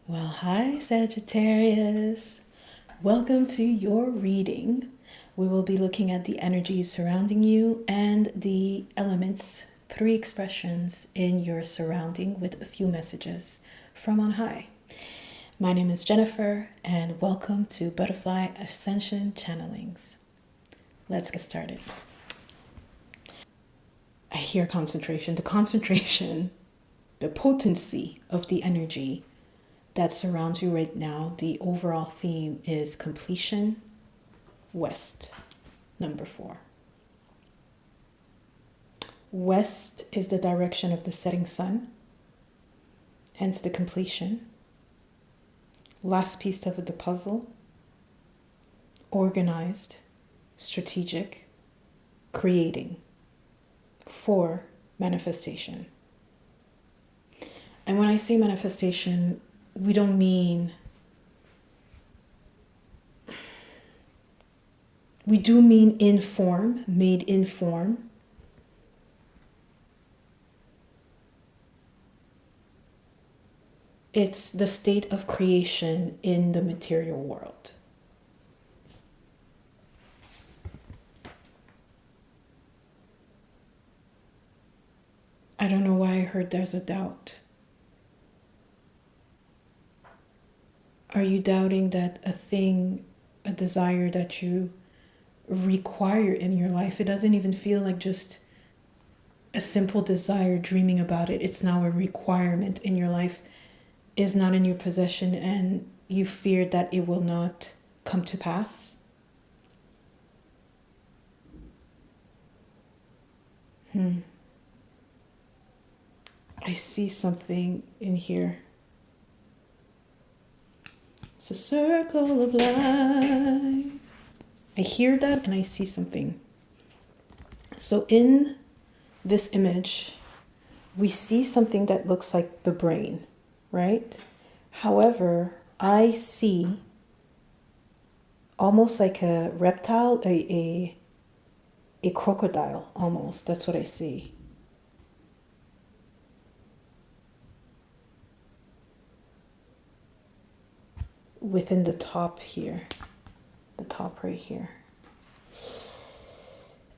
Well, hi, Sagittarius. Welcome to your reading. We will be looking at the energies surrounding you and the elements, three expressions in your surrounding with a few messages from on high. My name is Jennifer, and welcome to Butterfly Ascension Channelings. Let's get started. I hear concentration. The potency of the energy that surrounds you right now, the overall theme is completion, West, number 4. West is the direction of the setting sun, hence the completion. Last piece of the puzzle, organized, strategic, creating, 4, manifestation. And when I say manifestation, we don't mean, we do mean in form, made in form. It's the state of creation in the material world. I don't know why I heard there's a doubt. Are you doubting that a thing, a desire that you require in your life, it doesn't even feel like just a simple desire, dreaming about it. It's now a requirement in your life, is not in your possession, and you fear that it will not come to pass? I see something in here. It's a circle of life. I hear that and I see something. So in this image, we see something that looks like the brain, right? However, I see almost like a reptile, a crocodile almost. That's what I see. Within the top here, the top right here.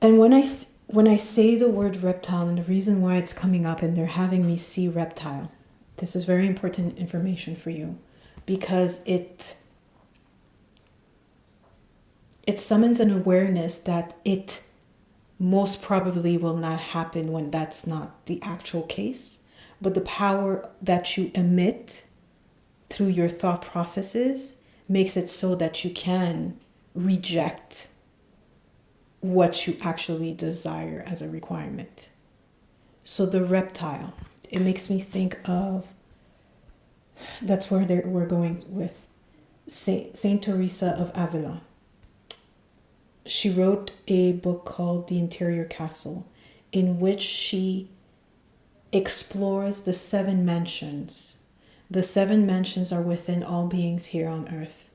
And when I say the word reptile, and the reason why it's coming up and they're having me see reptile, this is very important information for you, because it summons an awareness that it most probably will not happen when that's not the actual case, but the power that you emit through your thought processes makes it so that you can reject what you actually desire as a requirement. So the reptile, it makes me think of, that's where we're going with Saint Teresa of Avila. She wrote a book called The Interior Castle, in which she explores the 7 mansions. The 7 mansions are within all beings here on earth.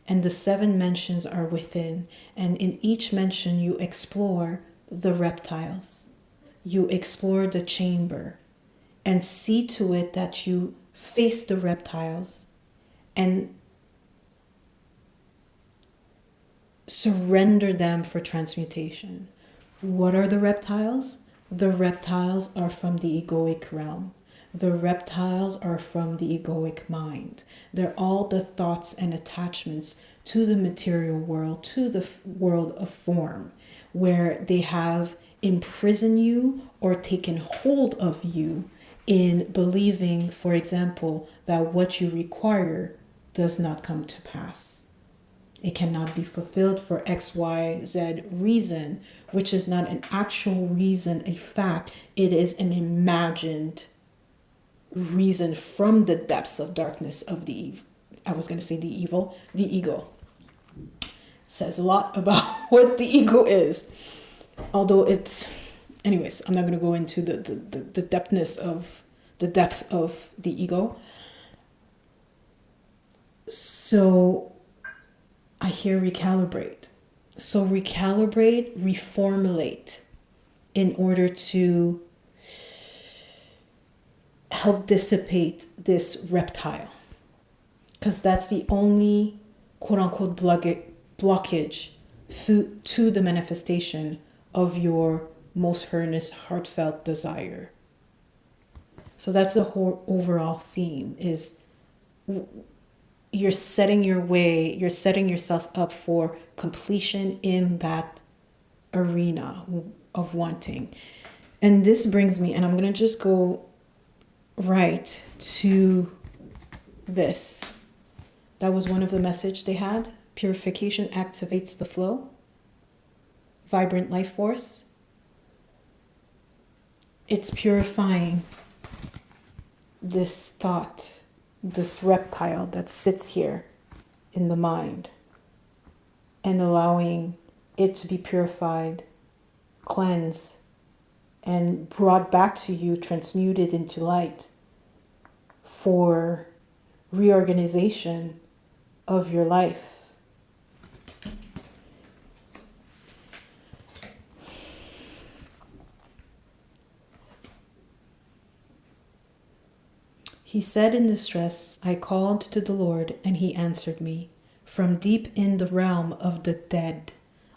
And the 7 mansions are within. And in each mansion, you explore the reptiles. You explore the chamber. And see to it that you face the reptiles and surrender them for transmutation. What are the reptiles? The reptiles are from the egoic realm. The reptiles are from the egoic mind. They're all the thoughts and attachments to the material world, to the world of form, where they have imprisoned you or taken hold of you in believing, for example, that what you require does not come to pass. It cannot be fulfilled for X, Y, Z reason, which is not an actual reason, a fact. It is an imagined reason from the depths of darkness of the ego. Says a lot about what the ego is. Although it's, anyways, I'm not going to go into the depth of the ego. So I hear recalibrate. So recalibrate, reformulate in order to help dissipate this reptile. because that's the only quote-unquote blockage to the manifestation of your most earnest, heartfelt desire. So that's the whole overall theme, is you're setting yourself up for completion in that arena of wanting. And this brings me, and I'm going to just go right to this. That was one of the message they had. Purification activates the flow. Vibrant life force. It's purifying this thought, this reptile that sits here in the mind, and allowing it to be purified, cleansed, and brought back to you, transmuted into light for reorganization of your life. He said in distress, I called to the Lord, and he answered me. From deep in the realm of the dead,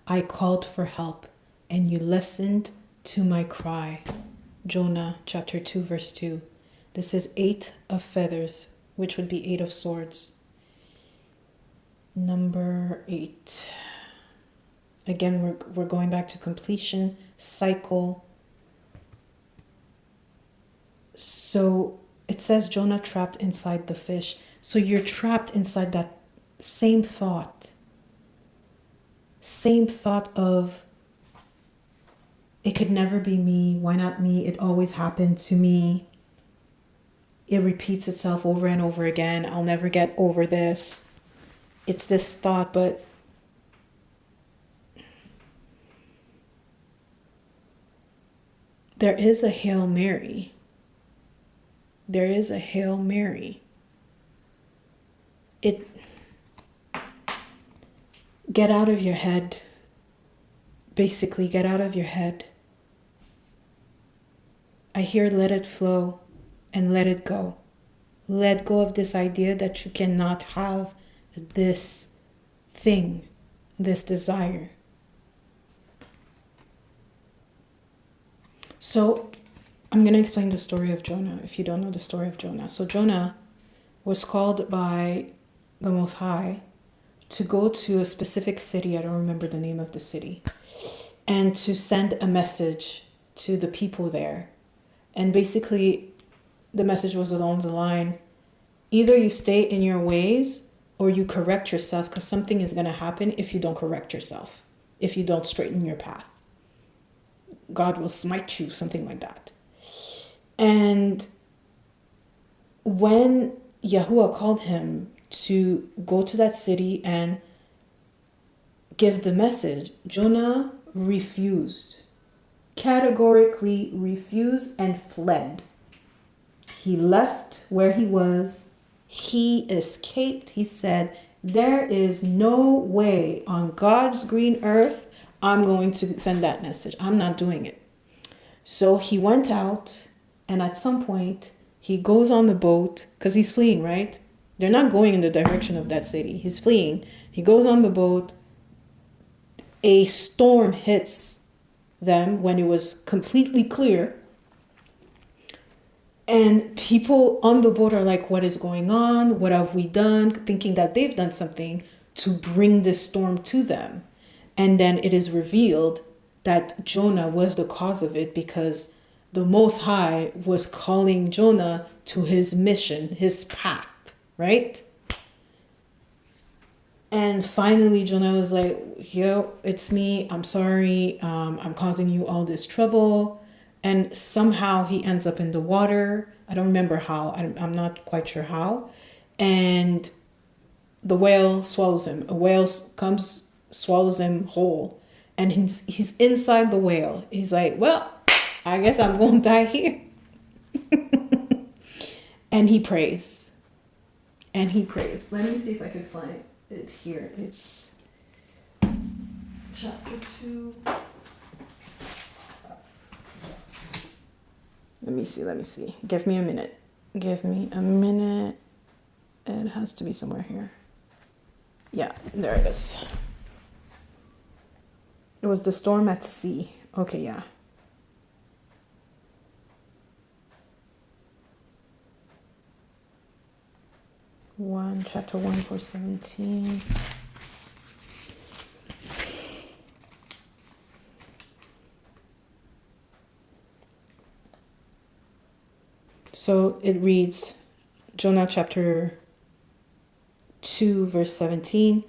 I called for help, and you listened to my cry. Jonah chapter 2, verse 2. This is 8 of feathers, which would be 8 of swords. Number 8. Again, we're going back to completion, cycle. So it says Jonah trapped inside the fish. So you're trapped inside that same thought. Same thought of, it could never be me. Why not me? It always happened to me. It repeats itself over and over again. I'll never get over this. It's this thought, but there is a Hail Mary. There is a Hail Mary. Get out of your head. Basically, get out of your head. I hear let it flow and let it go. Let go of this idea that you cannot have this thing, this desire. So I'm going to explain the story of Jonah if you don't know the story of Jonah. So Jonah was called by the Most High to go to a specific city. I don't remember the name of the city. And to send a message to the people there. And basically, the message was along the line, either you stay in your ways or you correct yourself, because something is going to happen if you don't correct yourself, if you don't straighten your path. God will smite you, something like that. And when Yahuwah called him to go to that city and give the message, Jonah refused, categorically refused, and fled. He left where he was. He escaped. He said, there is no way on God's green earth I'm going to send that message. I'm not doing it. So he went out, and at some point he goes on the boat because he's fleeing, right? They're not going in the direction of that city. He's fleeing. He goes on the boat. A storm hits them when it was completely clear. And people on the boat are like, what is going on? What have we done? Thinking that they've done something to bring this storm to them. And then it is revealed that Jonah was the cause of it, because the Most High was calling Jonah to his mission, his path, right? And finally, Jonah was like, yo, it's me. I'm sorry. I'm causing you all this trouble. And somehow he ends up in the water. I don't remember how. I'm not quite sure how. And the whale swallows him. A whale comes, swallows him whole. And he's inside the whale. He's like, well, I guess I'm going to die here. And he prays. And he prays. Let me see if I can find it here. It's chapter 2. Let me see. Give me a minute. It has to be somewhere here. Yeah, there it is. It was the storm at sea. Okay, yeah. Chapter 1 for 17. So it reads, Jonah chapter 2 verse 17.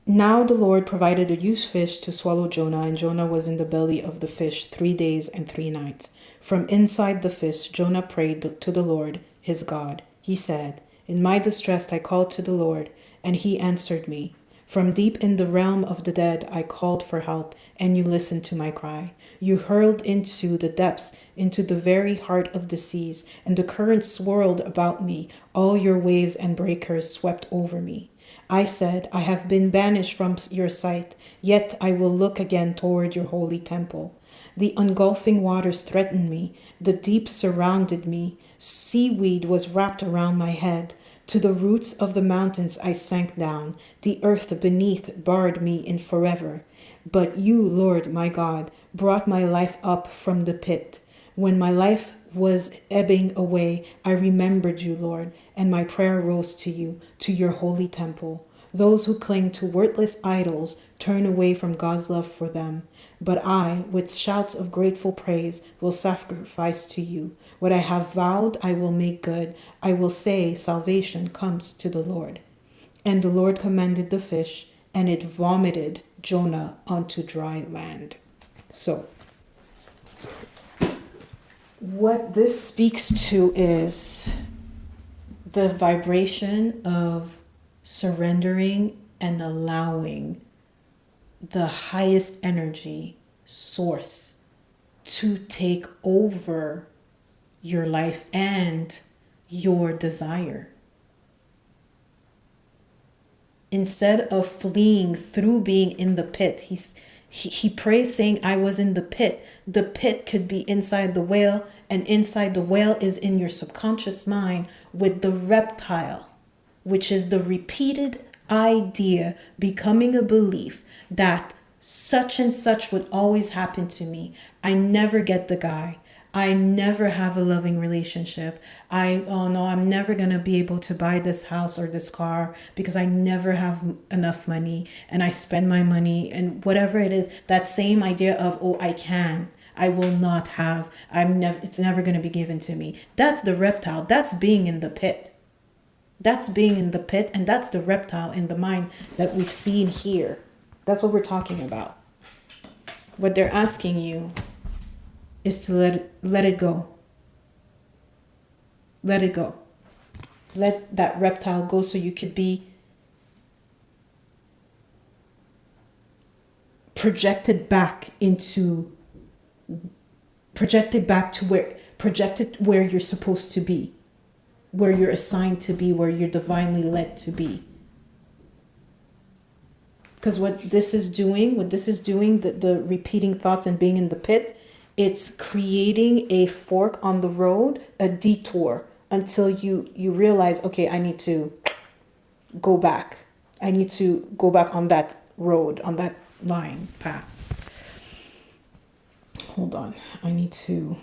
Now the Lord provided a huge fish to swallow Jonah, and Jonah was in the belly of the fish 3 days and 3 nights. From inside the fish, Jonah prayed to the Lord, his God. He said, in my distress I called to the Lord, and he answered me. From deep in the realm of the dead I called for help, and you listened to my cry. You hurled into the depths, into the very heart of the seas, and the currents swirled about me. All your waves and breakers swept over me. I said, I have been banished from your sight, yet I will look again toward your holy temple. The engulfing waters threatened me. The deep surrounded me. Seaweed was wrapped around my head. To the roots of the mountains I sank down. The earth beneath barred me in forever. But you, Lord my God, brought my life up from the pit. When my life was ebbing away, I remembered you, Lord, and my prayer rose to you, to your holy temple. Those who cling to worthless idols turn away from God's love for them. But I, with shouts of grateful praise, will sacrifice to you. What I have vowed, I will make good. I will say, salvation comes to the Lord. And the Lord commanded the fish, and it vomited Jonah onto dry land. So, what this speaks to is the vibration of surrendering and allowing the highest energy source to take over your life and your desire. Instead of fleeing through being in the pit, he prays saying, I was in the pit. The pit could be inside the whale, and inside the whale is in your subconscious mind with the reptile, which is the repeated idea becoming a belief that such and such would always happen to me. I never get the guy. I never have a loving relationship. I'm never going to be able to buy this house or this car because I never have enough money, and I spend my money and whatever it is, that same idea of, I will not have, it's never going to be given to me. That's the reptile. That's being in the pit. That's being in the pit, and that's the reptile in the mind that we've seen here. That's what we're talking about. What they're asking you is to let it go. Let it go. Let that reptile go so you could be projected back where you're supposed to be, where you're assigned to be, where you're divinely led to be. Because what this is doing, the repeating thoughts and being in the pit, it's creating a fork on the road, a detour, until you realize, okay, I need to go back. I need to go back on that road, on that line, path. Hold on. I need to...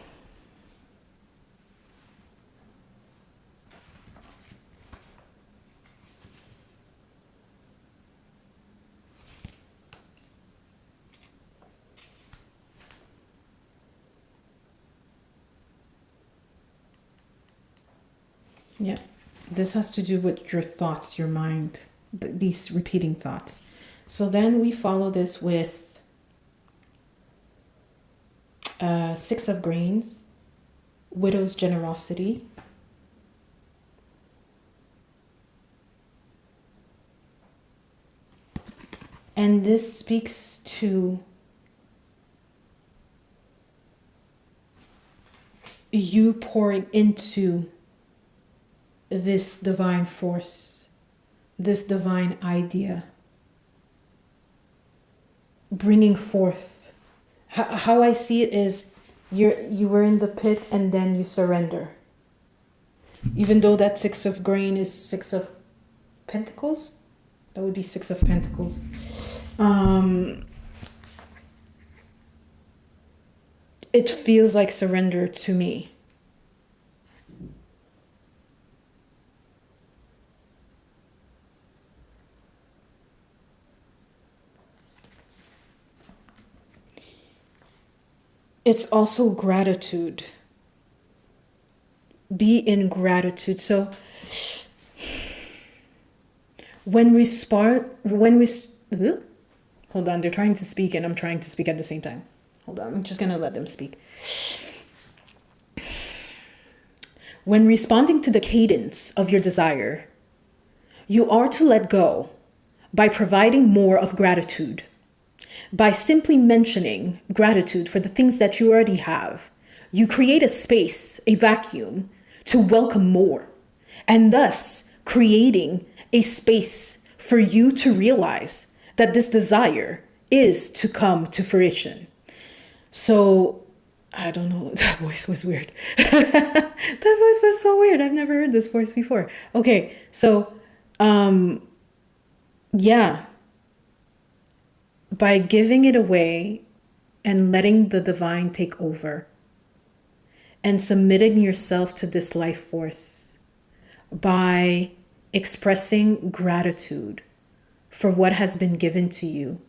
Yeah, this has to do with your thoughts, your mind, these repeating thoughts. So then we follow this with 6 of Grains, Widow's Generosity, and this speaks to you pouring into this divine force, this divine idea, bringing forth. How I see it is you were in the pit and then you surrender. Even though that 6 of grain is 6 of Pentacles. That would be Six of Pentacles. It feels like surrender to me. It's also gratitude. Be in gratitude. So hold on, they're trying to speak and I'm trying to speak at the same time. Hold on, I'm just gonna let them speak. When responding to the cadence of your desire, you are to let go by providing more of gratitude. By simply mentioning gratitude for the things that you already have, you create a space, a vacuum, to welcome more, and thus creating a space for you to realize that this desire is to come to fruition. So, I don't know, that voice was weird. That voice was so weird. I've never heard this voice before. Okay, so, yeah. By giving it away and letting the divine take over and submitting yourself to this life force, by expressing gratitude for what has been given to you,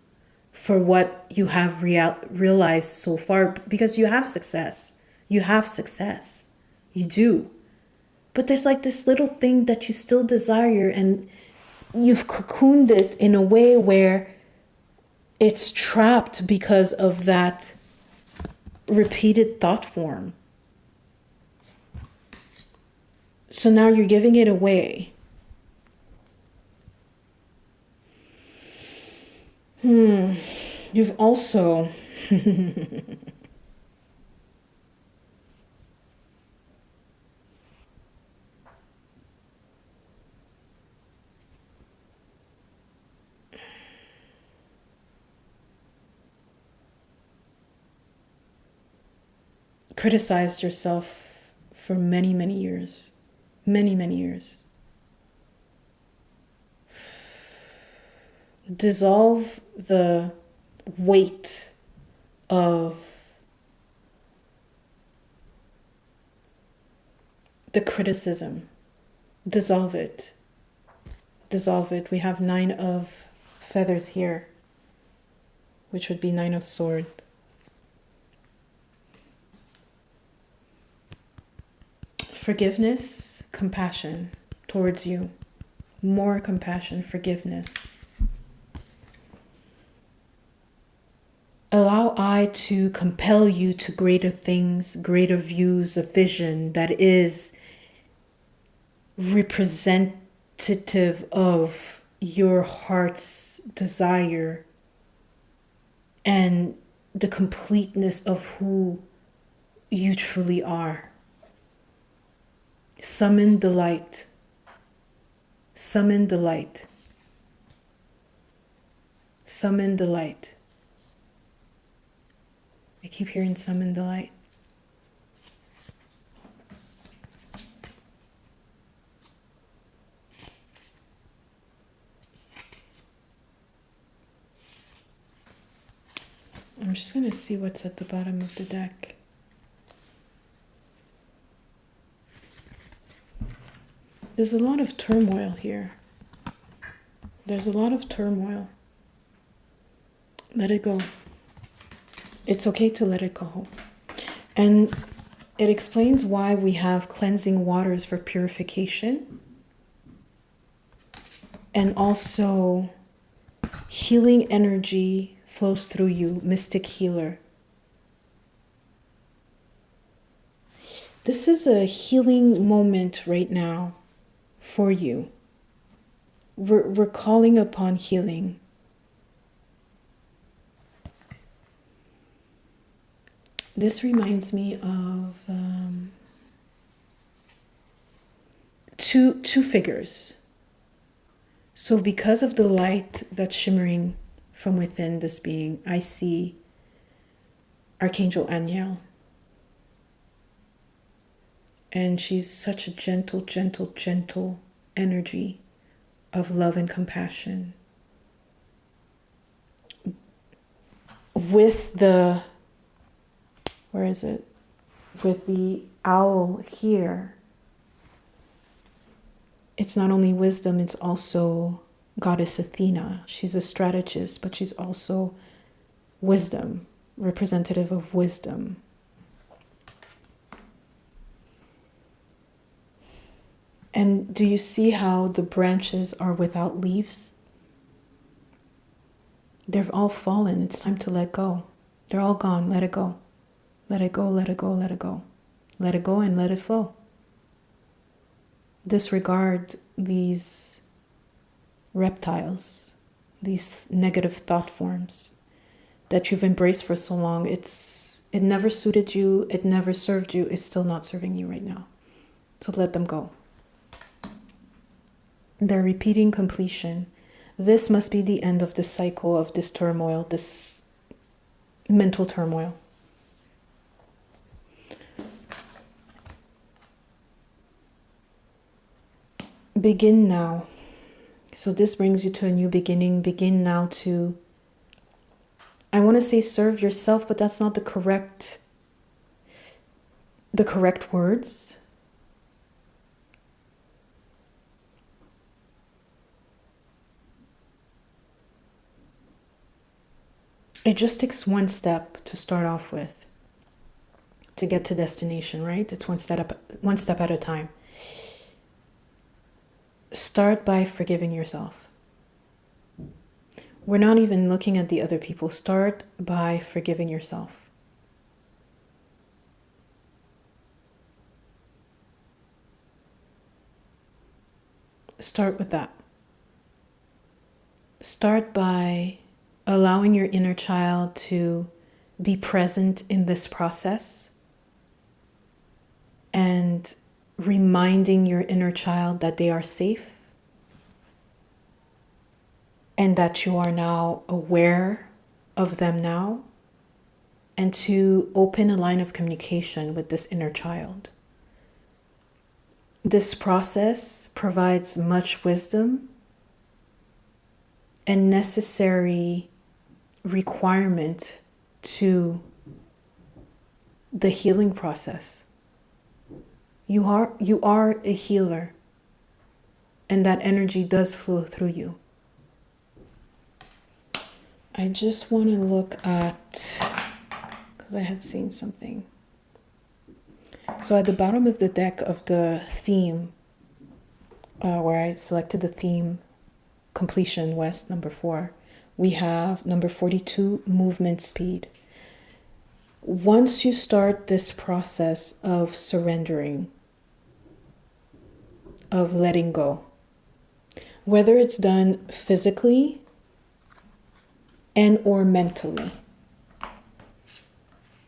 for what you have realized so far, because you have success. You have success. You do. But there's like this little thing that you still desire, and you've cocooned it in a way where it's trapped because of that repeated thought form. So now you're giving it away. You've also criticized yourself for many, many years. Many, many years. Dissolve the weight of the criticism. Dissolve it. Dissolve it. We have 9 of feathers here, which would be 9 of swords. Forgiveness, compassion towards you. More compassion, forgiveness. Allow I to compel you to greater things, greater views, a vision that is representative of your heart's desire and the completeness of who you truly are. Summon the light. Summon the light. Summon the light. I keep hearing summon the light. I'm just going to see what's at the bottom of the deck. There's a lot of turmoil here. There's a lot of turmoil. Let it go. It's okay to let it go. And it explains why we have cleansing waters for purification. And also healing energy flows through you, mystic healer. This is a healing moment right now for you. We're calling upon healing. This reminds me of two figures. So because of the light that's shimmering from within this being, I see Archangel Haniel. And she's such a gentle, gentle, gentle energy of love and compassion. With the, where is it? With the owl here, it's not only wisdom, it's also Goddess Athena. She's a strategist, but she's also wisdom, representative of wisdom. And do you see how the branches are without leaves? They've all fallen. It's time to let go. They're all gone. Let it go. Let it go, let it go, let it go. Let it go and let it flow. Disregard these reptiles, these negative thought forms that you've embraced for so long. It never suited you. It never served you. It's still not serving you right now. So let them go. They're repeating completion. This must be the end of this cycle of this turmoil, this mental turmoil. Begin now. So this brings you to a new beginning. Begin now to, I want to say serve yourself, but that's not the correct words. It just takes one step to start off with to get to destination, right? It's one step at a time. Start by forgiving yourself. We're not even looking at the other people. Start by forgiving yourself. Start with that. Start by allowing your inner child to be present in this process and reminding your inner child that they are safe and that you are now aware of them now, and to open a line of communication with this inner child. This process provides much wisdom and necessary requirement to the healing process. You are a healer, and that energy does flow through you. I just want to look at, because I had seen something. So at the bottom of the deck of the theme, where I selected the theme Completion West, number 4, we have number 42, movement speed. Once you start this process of surrendering, of letting go, whether it's done physically and or mentally.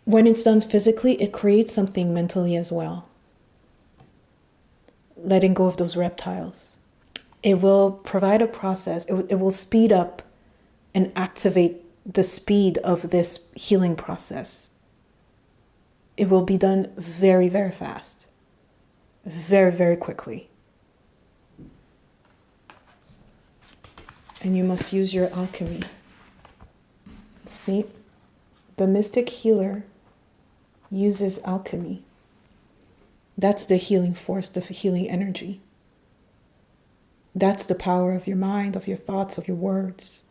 When it's done physically, it creates something mentally as well. Letting go of those reptiles. It will provide a process. It will speed up and activate the speed of this healing process. It will be done very, very fast. Very, very quickly. And you must use your alchemy. See, the mystic healer uses alchemy. That's the healing force, the healing energy. That's the power of your mind, of your thoughts, of your words.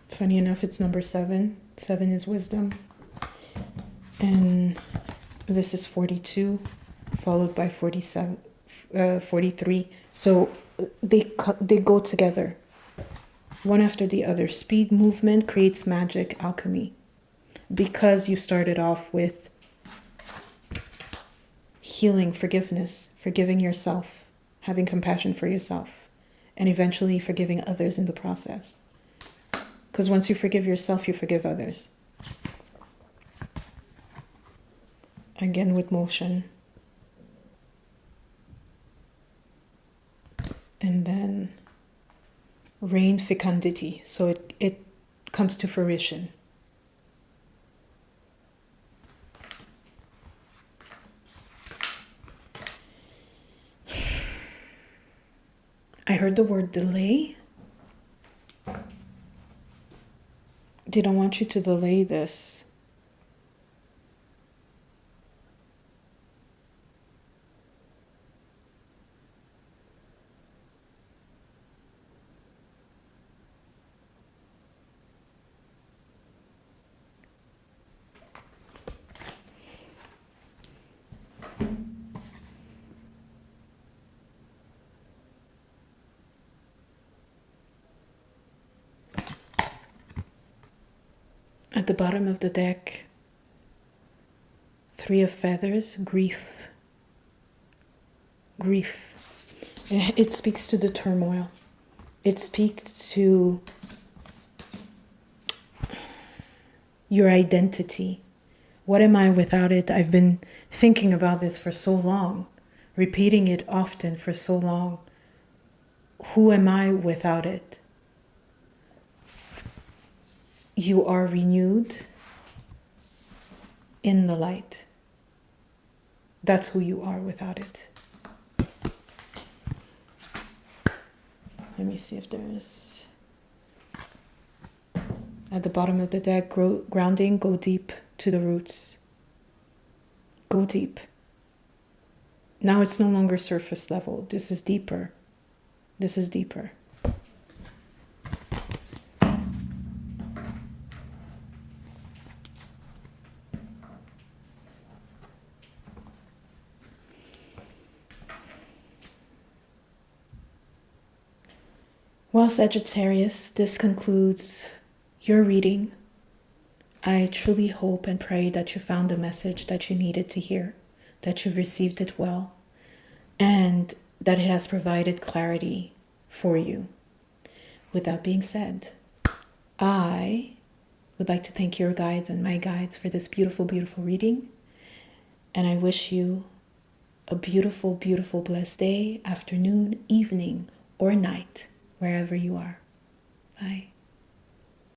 Funny enough, it's number 7. 7 is wisdom. And this is 42, followed by 47, 43. So they go together, one after the other. Speed, movement creates magic, alchemy. Because you started off with healing, forgiveness, forgiving yourself, having compassion for yourself, and eventually forgiving others in the process. Because once you forgive yourself, you forgive others. Again with motion. And then rain fecundity. So it comes to fruition. I heard the word delay. They don't want you to delay this. At the bottom of the deck, 3 of feathers, grief. Grief. It speaks to the turmoil. It speaks to your identity. What am I without it? I've been thinking about this for so long, repeating it often for so long. Who am I without it? You are renewed in the light. That's who you are without it. Let me see if there's... At the bottom of the deck, grounding, go deep to the roots. Go deep. Now it's no longer surface level. This is deeper. This is deeper. Well, Sagittarius, this concludes your reading. I truly hope and pray that you found the message that you needed to hear, that you've received it well, and that it has provided clarity for you. With that being said, I would like to thank your guides and my guides for this beautiful, beautiful reading. And I wish you a beautiful, beautiful, blessed day, afternoon, evening, or night, wherever you are. Bye.